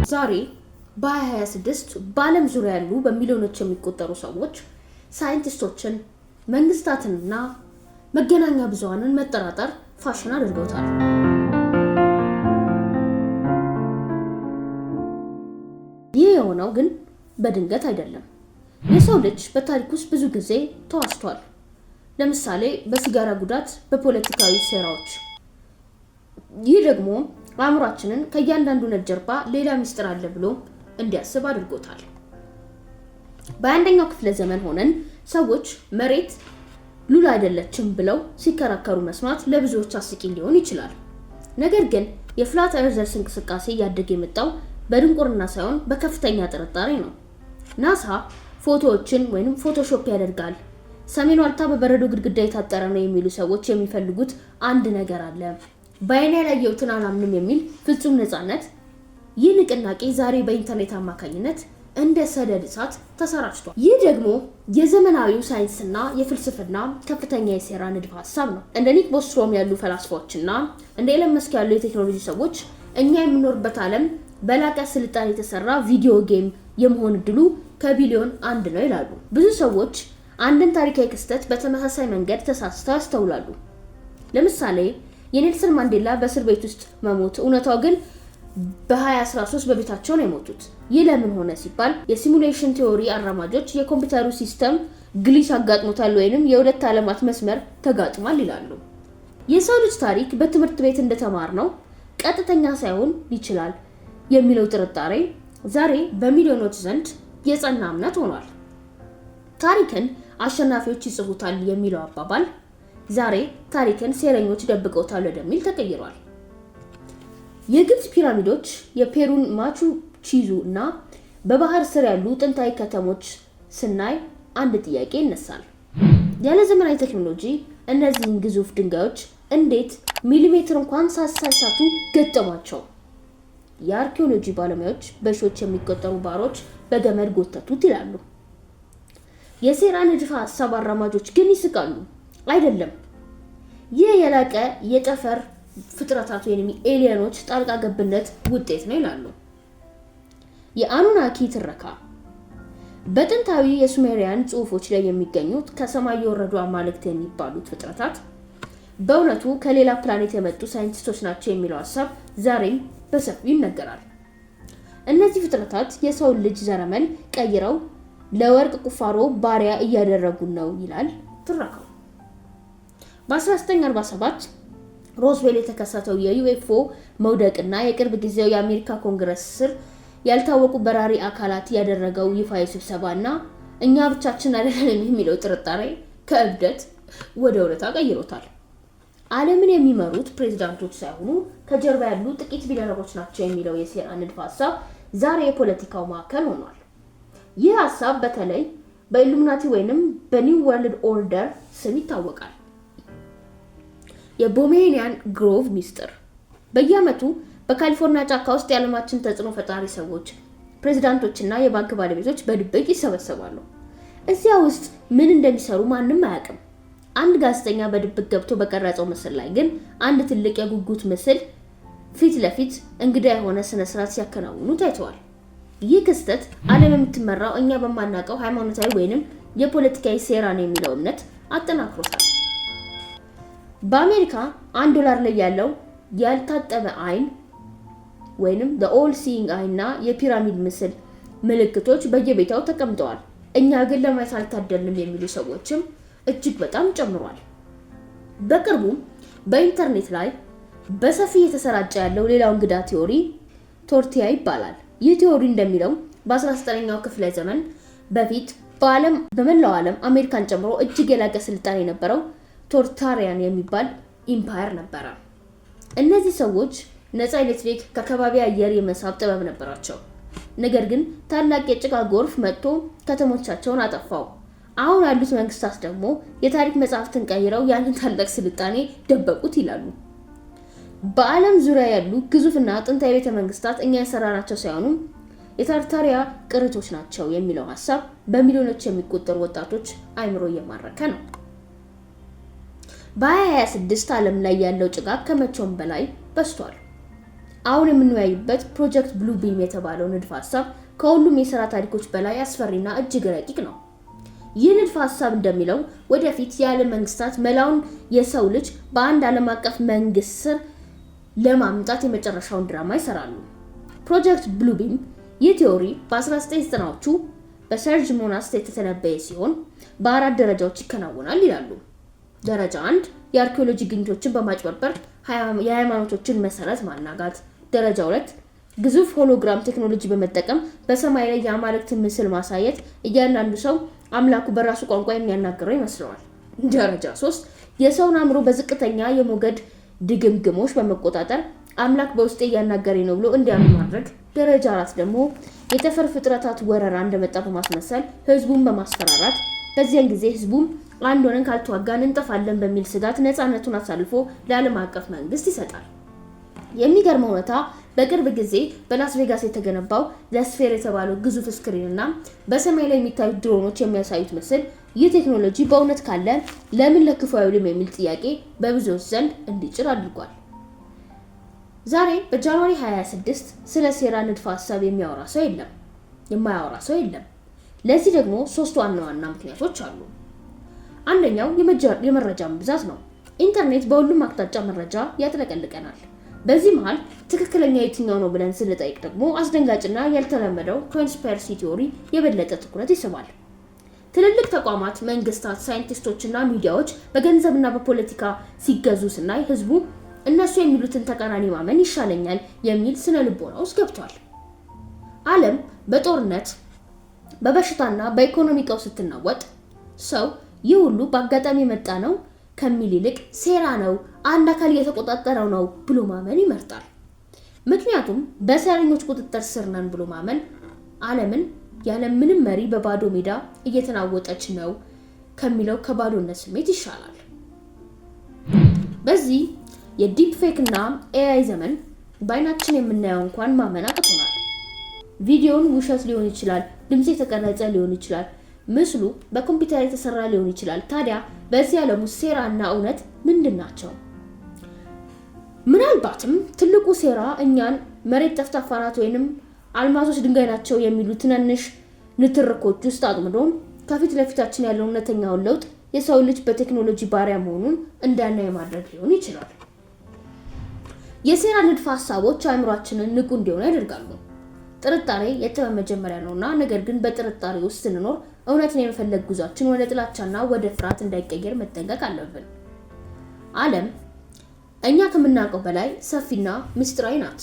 ዛሬ በ2026 በዓለም ዙሪያ ያሉ በሚሊዮኖች የሚቆጠሩ ሰዎች ሳይንቲስቶችን፣ መንግስታትንና መገናኛ ብዙሃንን መጠራጠር ፋሽን አድርገውታል። ይህ የሆነው ግን በድንገት አይደለም። የሰው ልጅ በታሪክ ውስጥ ብዙ ጊዜ ተዋስቷል። ለምሳሌ በሲጋራ ጉዳት፣ በፖለቲካዊ ሴራዎች። ይህ ደግሞ አእምሯችንን ከእያንዳንዱ ነገር ጀርባ ሌላ ምስጢር አለ ብሎ እንዲያስብ አድርጎታል። በአንደኛው ክፍለ ዘመን ሆነን ሰዎች መሬት ሉል አይደለችም ብለው ሲከራከሩ መስማት ለብዙዎች አስቂኝ ሊሆን ይችላል። ነገር ግን የፍላት ኤርዘርስ እንቅስቃሴ እያደገ የመጣው በድንቁርና ሳይሆን በከፍተኛ ጥርጣሬ ነው። ናሳ ፎቶዎችን ወይንም ፎቶሾፕ ያደርጋል፣ ሰሜን ዋልታ በበረዶ ግድግዳ የታጠረ ነው የሚሉ ሰዎች የሚፈልጉት አንድ ነገር አለ፣ በአይኔ ያላየሁትን አላምንም የሚል ፍጹም ነፃነት። ይህ ንቅናቄ ዛሬ በኢንተርኔት አማካኝነት እንደ ሰደድ እሳት ተሰራጭቷል። ይህ ደግሞ የዘመናዊው ሳይንስና የፍልስፍና ከፍተኛ የሴራ ንድፈ ሀሳብ ነው። እንደ ኒክ ቦስትሮም ያሉ ፈላስፋዎችና እንደ ኤለን መስክ ያሉ የቴክኖሎጂ ሰዎች እኛ የምንኖርበት ዓለም በላቀ ስልጣኔ የተሰራ ቪዲዮ ጌም የመሆን እድሉ ከቢሊዮን አንድ ነው ይላሉ። ብዙ ሰዎች አንድን ታሪካዊ ክስተት በተመሳሳይ መንገድ ተሳስተው ያስተውላሉ። ለምሳሌ የኔልሰን ማንዴላ በእስር ቤት ውስጥ መሞት፣ እውነታው ግን በ2013 በቤታቸው ነው የሞቱት። ይህ ለምን ሆነ ሲባል የሲሙሌሽን ቲዎሪ አራማጆች የኮምፒውተሩ ሲስተም ግሊች አጋጥሞታል ወይንም የሁለት ዓለማት መስመር ተጋጥሟል ይላሉ። የሰው ልጅ ታሪክ በትምህርት ቤት እንደተማር ነው ቀጥተኛ ሳይሆን ይችላል የሚለው ጥርጣሬ ዛሬ በሚሊዮኖች ዘንድ የጸና እምነት ሆኗል። ታሪክን አሸናፊዎች ይጽፉታል የሚለው አባባል ዛሬ ታሪክን ሴረኞች ደብቀውታል ወደሚል ተቀይሯል። የግብጽ ፒራሚዶች፣ የፔሩን ማቹ ፒቹ እና በባህር ስር ያሉ ጥንታዊ ከተሞች ስናይ አንድ ጥያቄ ይነሳል። ያለ ዘመናዊ ቴክኖሎጂ እነዚህን ግዙፍ ድንጋዮች እንዴት ሚሊሜትር እንኳን ሳይሳቱ ገጠሟቸው? የአርኪኦሎጂ ባለሙያዎች በሺዎች የሚቆጠሩ ባሮች በገመድ ጎተቱት ይላሉ። የሴራ ንድፈ ሀሳብ አራማጆች ግን ይስቃሉ። አይደለም፣ ይህ የላቀ የጠፈር ፍጥረታት ወይም ኤሊየኖች ጣልቃ ገብነት ውጤት ነው ይላሉ። የአኑናኪ ትረካ በጥንታዊ የሱሜሪያን ጽሑፎች ላይ የሚገኙት ከሰማይ የወረዱ አማልክት የሚባሉት ፍጥረታት በእውነቱ ከሌላ ፕላኔት የመጡ ሳይንቲስቶች ናቸው የሚለው ሀሳብ ዛሬም በሰፊው ይነገራል። እነዚህ ፍጥረታት የሰውን ልጅ ዘረመል ቀይረው ለወርቅ ቁፋሮ ባሪያ እያደረጉ ነው ይላል ትረካው። በ1947 ሮዝዌል የተከሰተው የዩኤፍኦ መውደቅና የቅርብ ጊዜው የአሜሪካ ኮንግረስ ስር ያልታወቁ በራሪ አካላት ያደረገው ይፋዊ ስብሰባና እኛ ብቻችን አይደለም የሚለው ጥርጣሬ ከእብደት ወደ እውነታ ቀይሮታል። ዓለምን የሚመሩት ፕሬዝዳንቶች ሳይሆኑ ከጀርባ ያሉ ጥቂት ቢሊዮነሮች ናቸው የሚለው የሴራ ንድፈ ሀሳብ ዛሬ የፖለቲካው ማዕከል ሆኗል። ይህ ሀሳብ በተለይ በኢሉሚናቲ ወይንም በኒው ወርልድ ኦርደር ስም ይታወቃል። የቦሄሚያን ግሮቭ ሚስጥር በየዓመቱ በካሊፎርኒያ ጫካ ውስጥ የዓለማችን ተጽዕኖ ፈጣሪ ሰዎች፣ ፕሬዝዳንቶችና የባንክ ባለቤቶች በድብቅ ይሰበሰባሉ። እዚያ ውስጥ ምን እንደሚሰሩ ማንም አያውቅም። አንድ ጋዜጠኛ በድብቅ ገብቶ በቀረጸው ምስል ላይ ግን አንድ ትልቅ የጉጉት ምስል ፊት ለፊት እንግዳ የሆነ ስነ ስርዓት ሲያከናውኑ ታይተዋል። ይህ ክስተት ዓለም የምትመራው እኛ በማናውቀው ሃይማኖታዊ ወይንም የፖለቲካዊ ሴራ ነው የሚለው እምነት አጠናክሮታል። በአሜሪካ $1 ላይ ያለው ያልታጠበ አይን ወይንም the all seeing eye እና የፒራሚድ ምስል ምልክቶች በየቤታው ተቀምጠዋል። እኛ ግን ለማየት አልታደልንም የሚሉ ሰዎችም እጅግ በጣም ጨምሯል። በቅርቡ በኢንተርኔት ላይ በሰፊ የተሰራጨ ያለው ሌላው እንግዳ ቲዎሪ ቶርቲያ ይባላል። ይህ ቲዎሪ እንደሚለው በ19ኛው ክፍለ ዘመን በፊት በመላው ዓለም አሜሪካን ጨምሮ እጅግ የላቀ ስልጣኔ የነበረው ቶርታሪያን የሚባል ኢምፓየር ነበረ። እነዚህ ሰዎች ነፃ ኤሌክትሪክ ከከባቢ አየር የመሳብ ጥበብ ነበራቸው። ነገር ግን ታላቅ የጭቃ ጎርፍ መጥቶ ከተሞቻቸውን አጠፋው። አሁን ያሉት መንግስታት ደግሞ የታሪክ መጽሐፍትን ቀይረው ያንን ታላቅ ስልጣኔ ደበቁት ይላሉ። በዓለም ዙሪያ ያሉ ግዙፍና ጥንታዊ ቤተ መንግስታት እኛ የሰራናቸው ሳይሆኑ የታርታሪያ ቅሪቶች ናቸው የሚለው ሀሳብ በሚሊዮኖች የሚቆጠሩ ወጣቶች አእምሮ እየማረከ ነው። በ2026 ዓለም ላይ ያለው ጭጋግ ከመቼውም በላይ በስቷል። አሁን የምንወያይበት ፕሮጀክት ብሉ ቢም የተባለው ንድፈ ሐሳብ ከሁሉም የሥራ ታሪኮች በላይ አስፈሪና እጅግ ረቂቅ ነው። ይህ ንድፈ ሐሳብ እንደሚለው ወደፊት የዓለም መንግስታት መላውን የሰው ልጅ በአንድ ዓለም አቀፍ መንግስት ስር ለማምጣት የመጨረሻውን ድራማ ይሰራሉ። ፕሮጀክት ብሉ ቢም ይህ ቲዮሪ በ1990ዎቹ በሰርጅ ሞናስት የተተነበየ ሲሆን በአራት ደረጃዎች ይከናወናል ይላሉ። ደረጃ 1 የአርኪኦሎጂ ግኝቶችን በማጭበርበር የሃይማኖቶችን መሰረት ማናጋት። ደረጃ 2 ግዙፍ ሆሎግራም ቴክኖሎጂ በመጠቀም በሰማይ ላይ የአማልክት ምስል ማሳየት እያንዳንዱ ሰው አምላኩ በራሱ ቋንቋ የሚያናገረው ይመስለዋል። ደረጃ 3 የሰውን አእምሮ በዝቅተኛ የሞገድ ድግምግሞች በመቆጣጠር አምላክ በውስጤ እያናገረኝ ነው ብሎ እንዲያምን ማድረግ። ደረጃ 4 ደግሞ የተፈር ፍጥረታት ወረራ እንደመጣ በማስመሰል ህዝቡን በማስፈራራት በዚያን ጊዜ ህዝቡም አንድ ሆነን ካልተዋጋን እንጠፋለን በሚል ስጋት ነፃነቱን አሳልፎ ለዓለም አቀፍ መንግስት ይሰጣል። የሚገርመው እውነታ በቅርብ ጊዜ በላስ ቬጋስ የተገነባው ዘስፌር የተባለው ግዙፍ ስክሪን እና በሰማይ ላይ የሚታዩት ድሮኖች የሚያሳዩት ምስል ይህ ቴክኖሎጂ በእውነት ካለ ለምን ለክፉ አይውልም የሚል ጥያቄ በብዙዎች ዘንድ እንዲጭር አድርጓል። ዛሬ በጃንዋሪ 26 ስለ ሴራ ንድፈ ሐሳብ የማያወራ ሰው የለም። ለዚህ ደግሞ 3 ዋና ዋና ምክንያቶች አሉ። አንደኛው የመረጃ ብዛት ነው። ኢንተርኔት በሁሉም አቅጣጫ መረጃ ያጥለቀልቀናል። በዚህ መሃል ትክክለኛ የትኛው ነው ብለን ስንጠይቅ ደግሞ አስደንጋጭና ያልተለመደው ኮንስፓይረሲ ቲዮሪ የበለጠ ትኩረት ይስባል። ትልልቅ ተቋማት፣ መንግስታት፣ ሳይንቲስቶችና ሚዲያዎች በገንዘብና በፖለቲካ ሲገዙ ስናይ ህዝቡ እነሱ የሚሉትን ተቃራኒ ማመን ይሻለኛል የሚል ስነ ልቦና ውስጥ ገብቷል። ዓለም በጦርነት በበሽታና በኢኮኖሚ ቀውስ ስትናወጥ ሰው ይህ ሁሉ በአጋጣሚ የመጣ ነው ከሚል ይልቅ ሴራ ነው፣ አንድ አካል እየተቆጣጠረው ነው ብሎ ማመን ይመርጣል። ምክንያቱም በሰረኞች ቁጥጥር ስር ነን ብሎ ማመን ዓለምን ያለ ምንም መሪ በባዶ ሜዳ እየተናወጠች ነው ከሚለው ከባዶነት ስሜት ይሻላል። በዚህ የዲፕ ፌክ እና ኤአይ ዘመን በአይናችን የምናየው እንኳን ማመን አቅቶናል። ቪዲዮውን ውሸት ሊሆን ይችላል፣ ድምጽ የተቀረጸ ሊሆን ይችላል፣ ምስሉ በኮምፒውተር የተሰራ ሊሆን ይችላል። ታዲያ በዚህ ዓለም ውስጥ ሴራ እና እውነት ምንድን ናቸው? ምናልባትም ትልቁ ሴራ እኛን መሬት ጠፍጣፋ ናት ወይንም አልማዞች ድንጋይ ናቸው የሚሉ ትናንሽ ንትርኮች ውስጥ አጥምዶም ከፊት ለፊታችን ያለው እውነተኛውን ለውጥ የሰው ልጅ በቴክኖሎጂ ባሪያ መሆኑን እንዳናይ ማድረግ ሊሆን ይችላል። የሴራ ንድፈ ሐሳቦች አእምሯችንን ንቁ እንዲሆን ያደርጋሉ። ጥርጣሬ የጥበብ መጀመሪያ ነውና፣ ነገር ግን በጥርጣሬ ውስጥ ስንኖር እውነትን የመፈለግ ጉዟችን ወደ ጥላቻና ወደ ፍርሃት እንዳይቀየር መጠንቀቅ አለብን። ዓለም እኛ ከምናውቀው በላይ ሰፊና ምስጢራዊ ናት።